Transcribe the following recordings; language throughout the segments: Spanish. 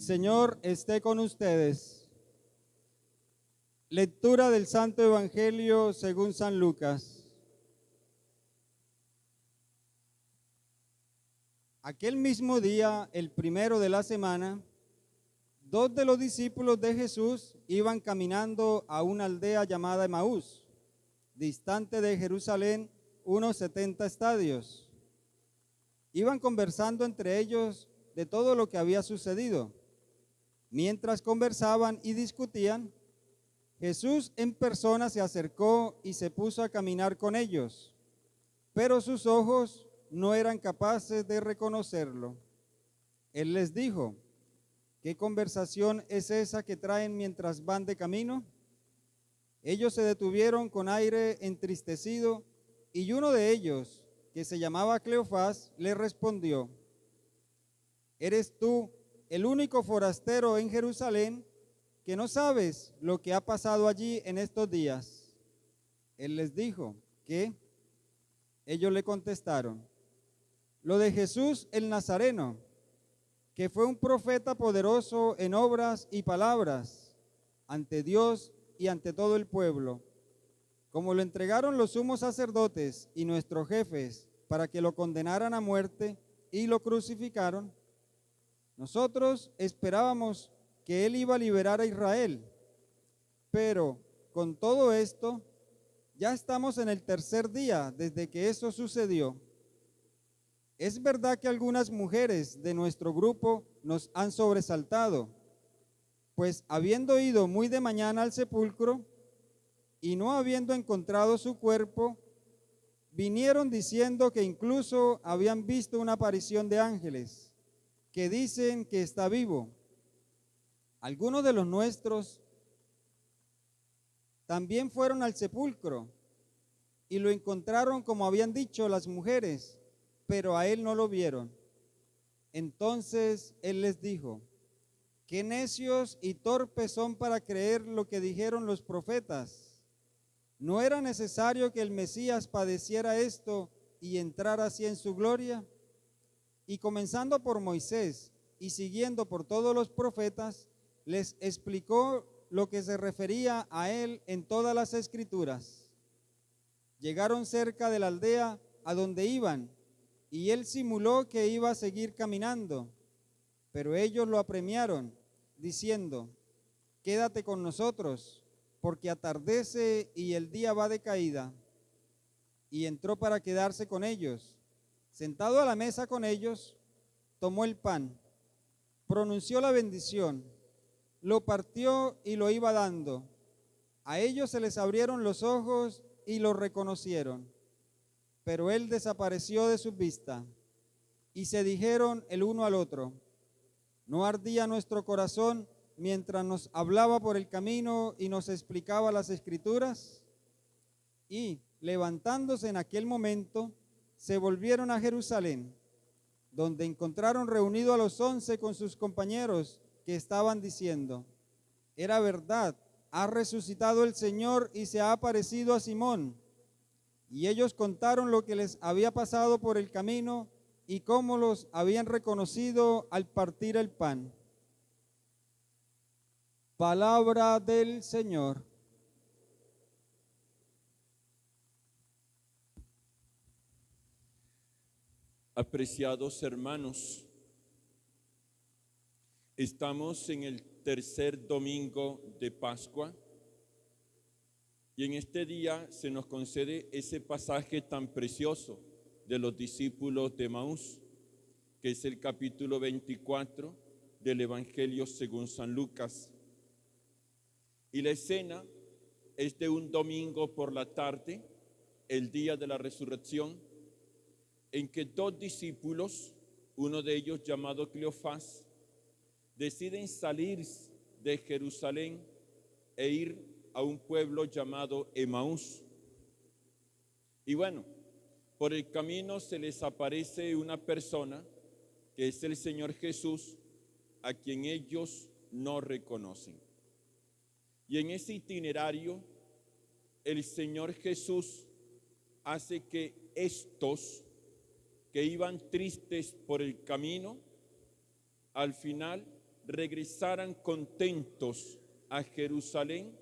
Señor esté con ustedes. Lectura del Santo Evangelio según San Lucas. Aquel mismo día, el primero de la semana, dos de los discípulos de Jesús iban caminando a una aldea llamada Emaús, distante de Jerusalén unos 70 estadios. Iban conversando entre ellos de todo lo que había sucedido. Mientras conversaban y discutían, Jesús en persona se acercó y se puso a caminar con ellos, pero sus ojos no eran capaces de reconocerlo. Él les dijo: ¿qué conversación es esa que traen mientras van de camino? Ellos se detuvieron con aire entristecido, y uno de ellos, que se llamaba Cleofás, le respondió: ¿eres tú el único forastero en Jerusalén que no sabes lo que ha pasado allí en estos días? Él les dijo: ¿qué? Ellos le contestaron: lo de Jesús el Nazareno, que fue un profeta poderoso en obras y palabras ante Dios y ante todo el pueblo. Como lo entregaron los sumos sacerdotes y nuestros jefes para que lo condenaran a muerte y lo crucificaron, nosotros esperábamos que él iba a liberar a Israel. Pero con todo esto, ya estamos en el tercer día desde que eso sucedió. Es verdad que algunas mujeres de nuestro grupo nos han sobresaltado, pues habiendo ido muy de mañana al sepulcro y no habiendo encontrado su cuerpo, vinieron diciendo que incluso habían visto una aparición de ángeles, que dicen que está vivo. Algunos de los nuestros también fueron al sepulcro y lo encontraron como habían dicho las mujeres, pero a él no lo vieron. Entonces él les dijo: qué necios y torpes son para creer lo que dijeron los profetas. ¿No era necesario que el Mesías padeciera esto y entrara así en su gloria? Y comenzando por Moisés y siguiendo por todos los profetas, les explicó lo que se refería a él en todas las escrituras. Llegaron cerca de la aldea a donde iban, y él simuló que iba a seguir caminando, pero ellos lo apremiaron, diciendo: quédate con nosotros, porque atardece y el día va de caída. Y entró para quedarse con ellos. Sentado a la mesa con ellos, tomó el pan, pronunció la bendición, lo partió y lo iba dando. A ellos se les abrieron los ojos y lo reconocieron, pero él desapareció de su vista. Y se dijeron el uno al otro: ¿no ardía nuestro corazón mientras nos hablaba por el camino y nos explicaba las Escrituras? Y, levantándose en aquel momento, se volvieron a Jerusalén, donde encontraron reunido a los 11 con sus compañeros, que estaban diciendo: era verdad, ha resucitado el Señor y se ha aparecido a Simón. Y ellos contaron lo que les había pasado por el camino y cómo los habían reconocido al partir el pan. Palabra del Señor. Apreciados hermanos, estamos en el tercer domingo de Pascua y en este día se nos concede ese pasaje tan precioso de los discípulos de Emaús, que es el capítulo 24 del Evangelio según San Lucas. Y la escena es de un domingo por la tarde, el día de la resurrección, en que dos discípulos, uno de ellos llamado Cleofás, deciden salir de Jerusalén e ir a un pueblo llamado Emaús. Y bueno, por el camino se les aparece una persona que es el Señor Jesús, a quien ellos no reconocen. Y en ese itinerario, el Señor Jesús hace que estos que iban tristes por el camino, al final regresaran contentos a Jerusalén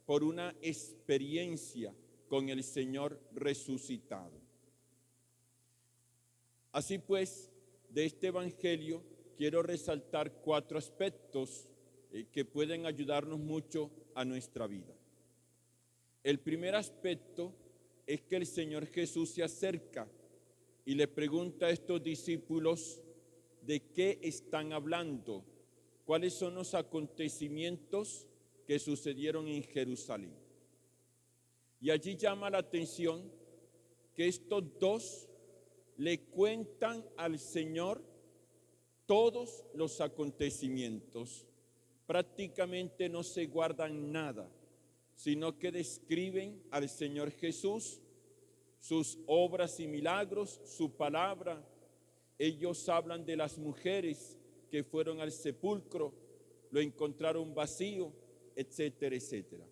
por una experiencia con el Señor resucitado. Así pues, de este evangelio quiero resaltar 4 aspectos que pueden ayudarnos mucho a nuestra vida. El primer aspecto es que el Señor Jesús se acerca y le pregunta a estos discípulos de qué están hablando, cuáles son los acontecimientos que sucedieron en Jerusalén. Y allí llama la atención que estos dos le cuentan al Señor todos los acontecimientos. Prácticamente no se guardan nada, sino que describen al Señor Jesús, sus obras y milagros, su palabra. Ellos hablan de las mujeres que fueron al sepulcro, lo encontraron vacío, etcétera, etcétera.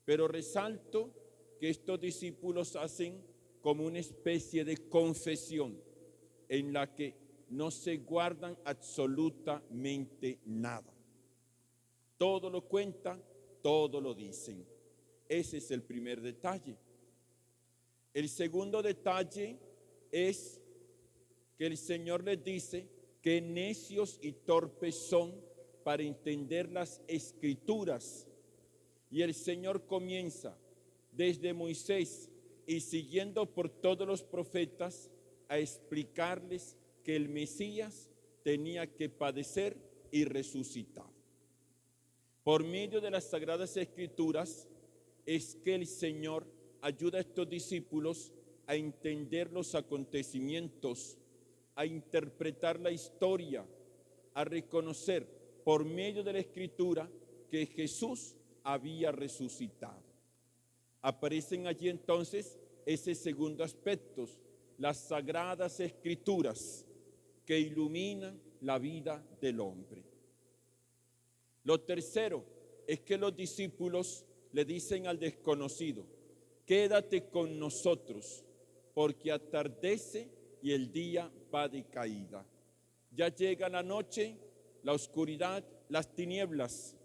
Pero resalto que estos discípulos hacen como una especie de confesión en la que no se guardan absolutamente nada. Todo lo cuentan, todo lo dicen. Ese es el primer detalle. El segundo detalle es que el Señor les dice que necios y torpes son para entender las Escrituras. Y el Señor comienza desde Moisés y siguiendo por todos los profetas a explicarles que el Mesías tenía que padecer y resucitar. Por medio de las Sagradas Escrituras es que el Señor ayuda a estos discípulos a entender los acontecimientos, a interpretar la historia, a reconocer por medio de la Escritura que Jesús había resucitado. Aparecen allí entonces ese segundo aspecto, las Sagradas Escrituras que iluminan la vida del hombre. Lo tercero es que los discípulos le dicen al desconocido: quédate con nosotros, porque atardece y el día va de caída. Ya llega la noche, la oscuridad, las tinieblas.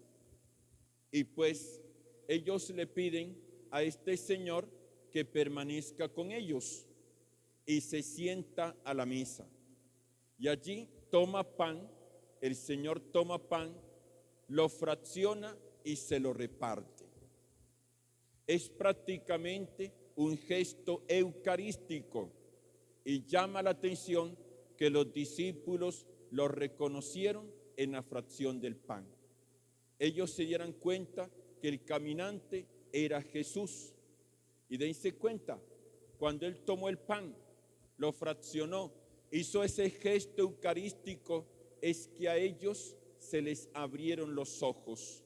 Y pues ellos le piden a este Señor que permanezca con ellos y se sienta a la mesa. Y allí toma pan, el Señor toma pan, lo fracciona y se lo reparte. Es prácticamente un gesto eucarístico y llama la atención que los discípulos lo reconocieron en la fracción del pan. Ellos se dieran cuenta que el caminante era Jesús. Y dense cuenta, cuando Él tomó el pan, lo fraccionó, hizo ese gesto eucarístico, es que a ellos se les abrieron los ojos.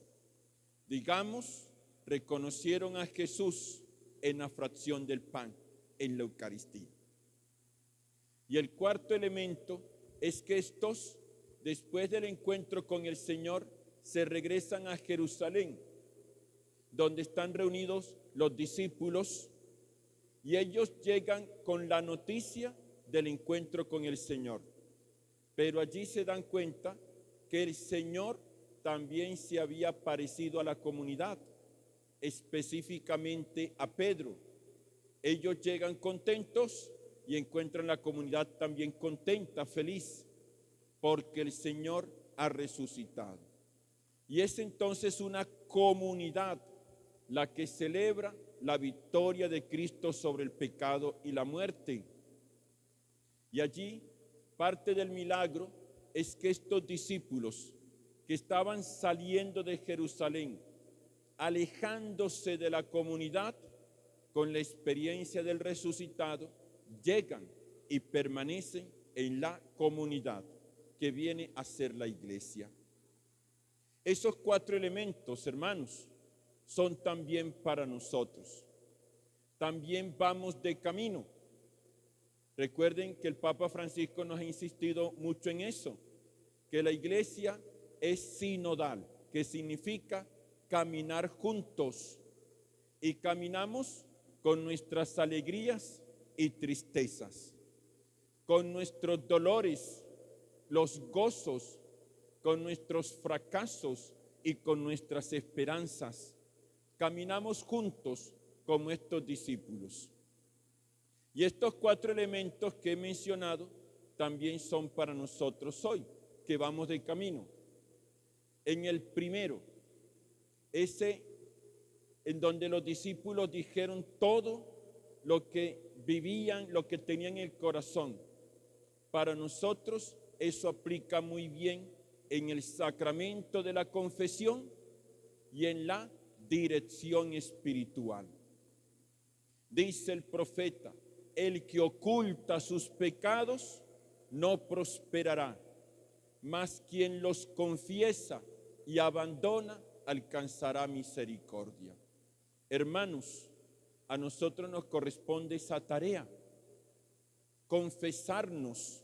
Digamos, reconocieron a Jesús en la fracción del pan, en la Eucaristía. Y el cuarto elemento es que estos, después del encuentro con el Señor, se regresan a Jerusalén, donde están reunidos los discípulos, y ellos llegan con la noticia del encuentro con el Señor. Pero allí se dan cuenta que el Señor también se había parecido a la comunidad, específicamente a Pedro. Ellos llegan contentos y encuentran la comunidad también contenta, feliz, porque el Señor ha resucitado. Y es entonces una comunidad la que celebra la victoria de Cristo sobre el pecado y la muerte. Y allí parte del milagro es que estos discípulos que estaban saliendo de Jerusalén, alejándose de la comunidad con la experiencia del resucitado, llegan y permanecen en la comunidad que viene a ser la iglesia. Esos 4 elementos, hermanos, son también para nosotros. También vamos de camino. Recuerden que el Papa Francisco nos ha insistido mucho en eso, que la iglesia es sinodal, que significa caminar juntos. Y caminamos con nuestras alegrías y tristezas, con nuestros dolores, los gozos, con nuestros fracasos y con nuestras esperanzas. Caminamos juntos como estos discípulos. Y estos 4 elementos que he mencionado también son para nosotros hoy, que vamos de camino. En el primero, ese en donde los discípulos dijeron todo lo que vivían, lo que tenían en el corazón. Para nosotros eso aplica muy bien en el sacramento de la confesión y en la dirección espiritual. Dice el profeta: el que oculta sus pecados no prosperará, mas quien los confiesa y abandona alcanzará misericordia. Hermanos, a nosotros nos corresponde esa tarea, confesarnos.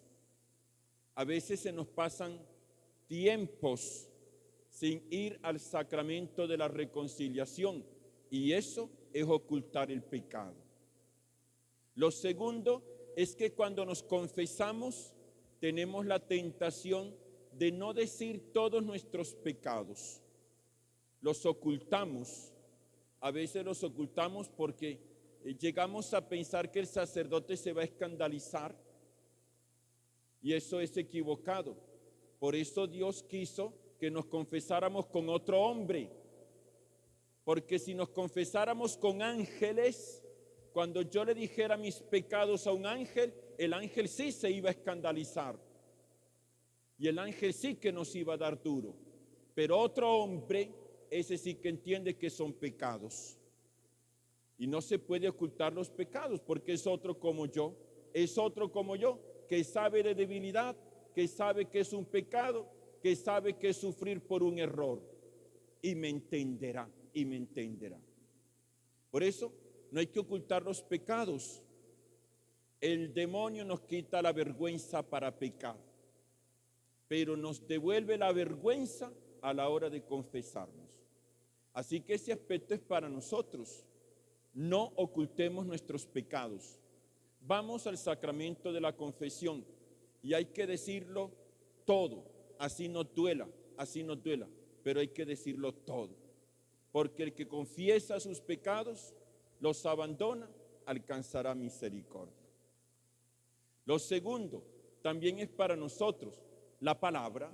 A veces se nos pasan tiempos sin ir al sacramento de la reconciliación, y eso es ocultar el pecado. Lo segundo es que cuando nos confesamos tenemos la tentación de no decir todos nuestros pecados. Los ocultamos. A veces los ocultamos porque llegamos a pensar que el sacerdote se va a escandalizar, y eso es equivocado. Por eso Dios quiso que nos confesáramos con otro hombre, porque si nos confesáramos con ángeles, cuando yo le dijera mis pecados a un ángel, el ángel sí se iba a escandalizar y el ángel sí que nos iba a dar duro. Pero otro hombre, ese sí que entiende que son pecados. Y no se puede ocultar los pecados porque es otro como yo, que sabe de debilidad, que sabe que es un pecado, que sabe que es sufrir por un error, y me entenderá. Por eso no hay que ocultar los pecados. El demonio nos quita la vergüenza para pecar, pero nos devuelve la vergüenza a la hora de confesarnos. Así que ese aspecto es para nosotros. No ocultemos nuestros pecados. Vamos al sacramento de la confesión y hay que decirlo todo, así no duela, pero hay que decirlo todo. Porque el que confiesa sus pecados, los abandona, alcanzará misericordia. Lo segundo también es para nosotros, la palabra.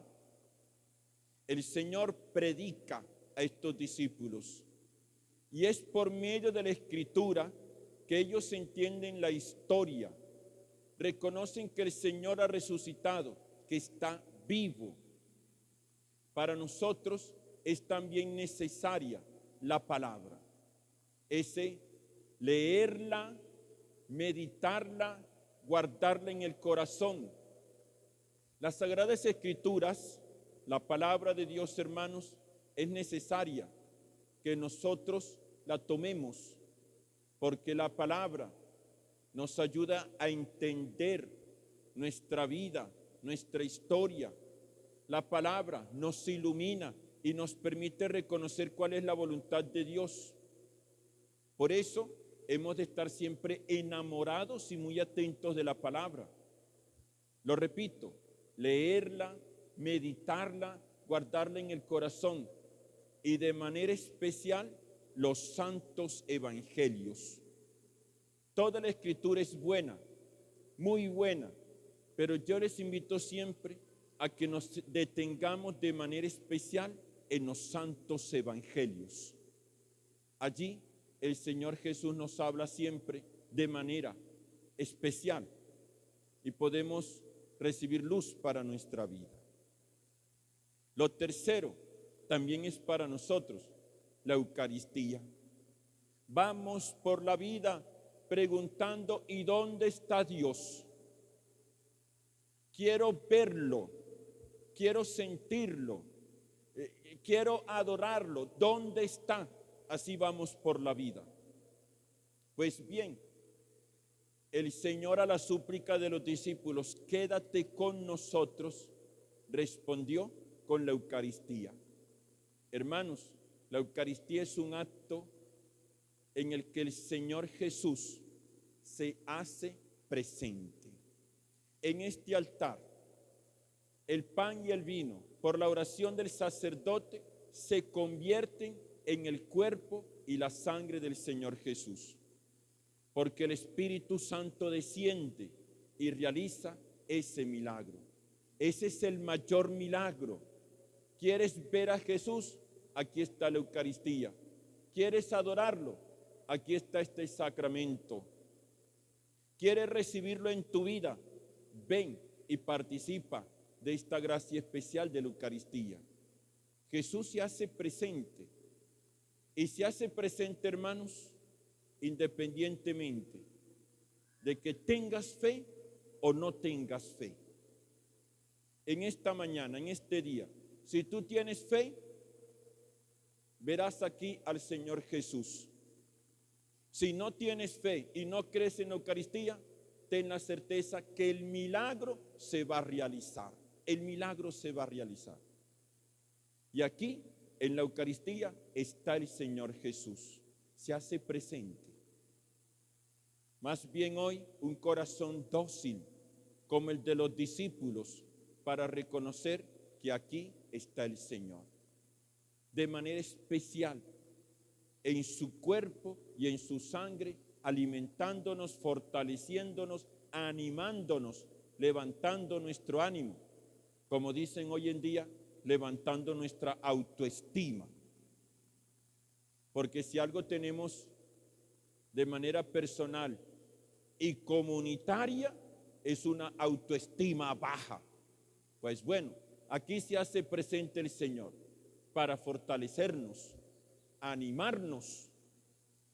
El Señor predica a estos discípulos y es por medio de la Escritura que ellos entienden la historia, reconocen que el Señor ha resucitado, que está vivo. Para nosotros es también necesaria la palabra, ese leerla, meditarla, guardarla en el corazón. Las Sagradas Escrituras, la palabra de Dios, hermanos, es necesaria que nosotros la tomemos, porque la palabra nos ayuda a entender nuestra vida, nuestra historia. La palabra nos ilumina y nos permite reconocer cuál es la voluntad de Dios. Por eso hemos de estar siempre enamorados y muy atentos de la palabra. Lo repito, leerla, meditarla, guardarla en el corazón y de manera especial los santos evangelios. Toda la Escritura es buena, muy buena, pero yo les invito siempre a que nos detengamos de manera especial en los santos evangelios. Allí el Señor Jesús nos habla siempre de manera especial y podemos recibir luz para nuestra vida. Lo tercero también es para nosotros, la Eucaristía. Vamos por la vida preguntando: ¿y dónde está Dios? Quiero verlo, quiero sentirlo, quiero adorarlo. ¿Dónde está? Así vamos por la vida. Pues bien, el Señor a la súplica de los discípulos, quédate con nosotros, respondió con la Eucaristía. Hermanos, la Eucaristía es un acto en el que el Señor Jesús se hace presente. En este altar, el pan y el vino, por la oración del sacerdote, se convierten en el cuerpo y la sangre del Señor Jesús. Porque el Espíritu Santo desciende y realiza ese milagro. Ese es el mayor milagro. ¿Quieres ver a Jesús? Aquí está la Eucaristía. ¿Quieres adorarlo? Aquí está este sacramento. ¿Quieres recibirlo en tu vida? Ven y participa de esta gracia especial de la Eucaristía. Jesús se hace presente. Y se hace presente, hermanos, independientemente de que tengas fe o no tengas fe. En esta mañana, en este día, si tú tienes fe, verás aquí al Señor Jesús. Si no tienes fe y no crees en la Eucaristía, ten la certeza que el milagro se va a realizar. El milagro se va a realizar. Y aquí, en la Eucaristía, está el Señor Jesús. Se hace presente. Más bien hoy, un corazón dócil, como el de los discípulos, para reconocer que aquí está el Señor. De manera especial, en su cuerpo y en su sangre, alimentándonos, fortaleciéndonos, animándonos, levantando nuestro ánimo. Como dicen hoy en día, levantando nuestra autoestima. Porque si algo tenemos de manera personal y comunitaria, es una autoestima baja. Pues bueno, aquí se hace presente el Señor para fortalecernos, animarnos,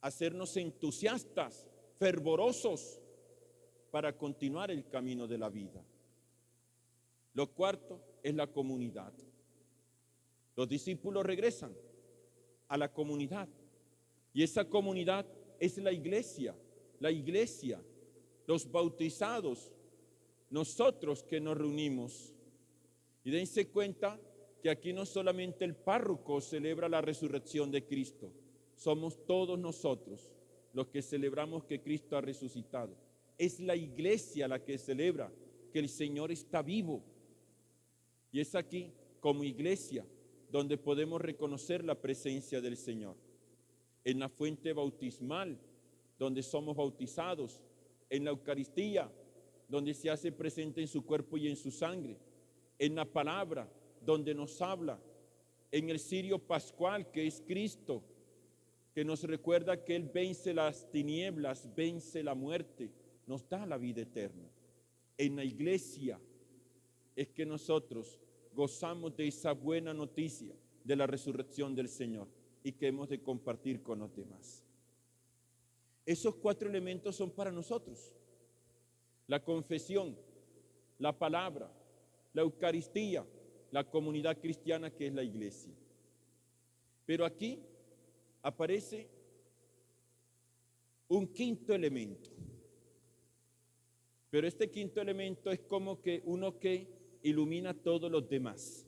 hacernos entusiastas, fervorosos para continuar el camino de la vida. Lo cuarto es la comunidad. Los discípulos regresan a la comunidad y esa comunidad es la iglesia, los bautizados, nosotros que nos reunimos. Y dense cuenta que aquí no solamente el párroco celebra la resurrección de Cristo, somos todos nosotros los que celebramos que Cristo ha resucitado. Es la iglesia la que celebra que el Señor está vivo. Y es aquí, como iglesia, donde podemos reconocer la presencia del Señor. En la fuente bautismal, donde somos bautizados, en la Eucaristía, donde se hace presente en su cuerpo y en su sangre, en la palabra, donde nos habla, en el cirio pascual, que es Cristo, que nos recuerda que Él vence las tinieblas, vence la muerte, nos da la vida eterna. En la iglesia es que nosotros gozamos de esa buena noticia de la resurrección del Señor y que hemos de compartir con los demás. Esos 4 elementos son para nosotros: la confesión, la palabra, la Eucaristía, la comunidad cristiana que es la iglesia. Pero aquí aparece un quinto elemento. Pero este quinto elemento es como que uno que ilumina a todos los demás.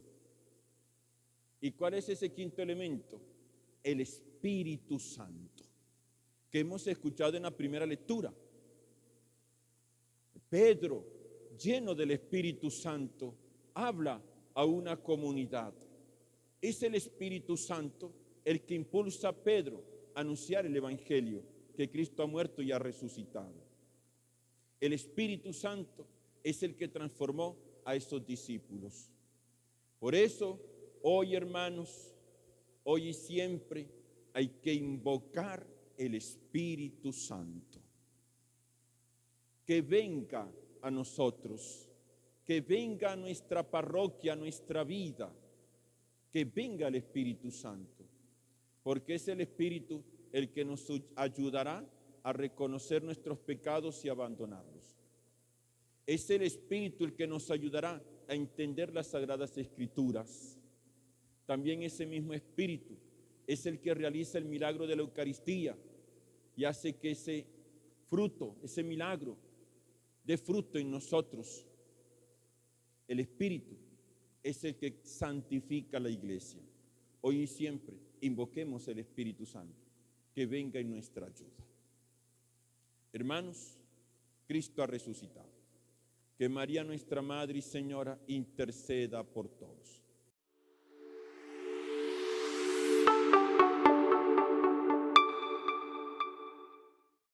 ¿Y cuál es ese quinto elemento? El Espíritu Santo, que hemos escuchado en la primera lectura. Pedro, lleno del Espíritu Santo, habla a una comunidad. Es el Espíritu Santo el que impulsa a Pedro a anunciar el Evangelio, que Cristo ha muerto y ha resucitado. El Espíritu Santo es el que transformó a esos discípulos. Por eso, hoy, hermanos, hoy y siempre hay que invocar el Espíritu Santo. Que venga a nosotros, que venga a nuestra parroquia, a nuestra vida, que venga el Espíritu Santo, porque es el Espíritu el que nos ayudará a reconocer nuestros pecados y abandonarlos. Es el Espíritu el que nos ayudará a entender las Sagradas Escrituras. También ese mismo Espíritu es el que realiza el milagro de la Eucaristía y hace que ese fruto, ese milagro, dé fruto en nosotros. El Espíritu es el que santifica la iglesia. Hoy y siempre invoquemos el Espíritu Santo, que venga en nuestra ayuda. Hermanos, Cristo ha resucitado. Que María, nuestra Madre y Señora, interceda por todos.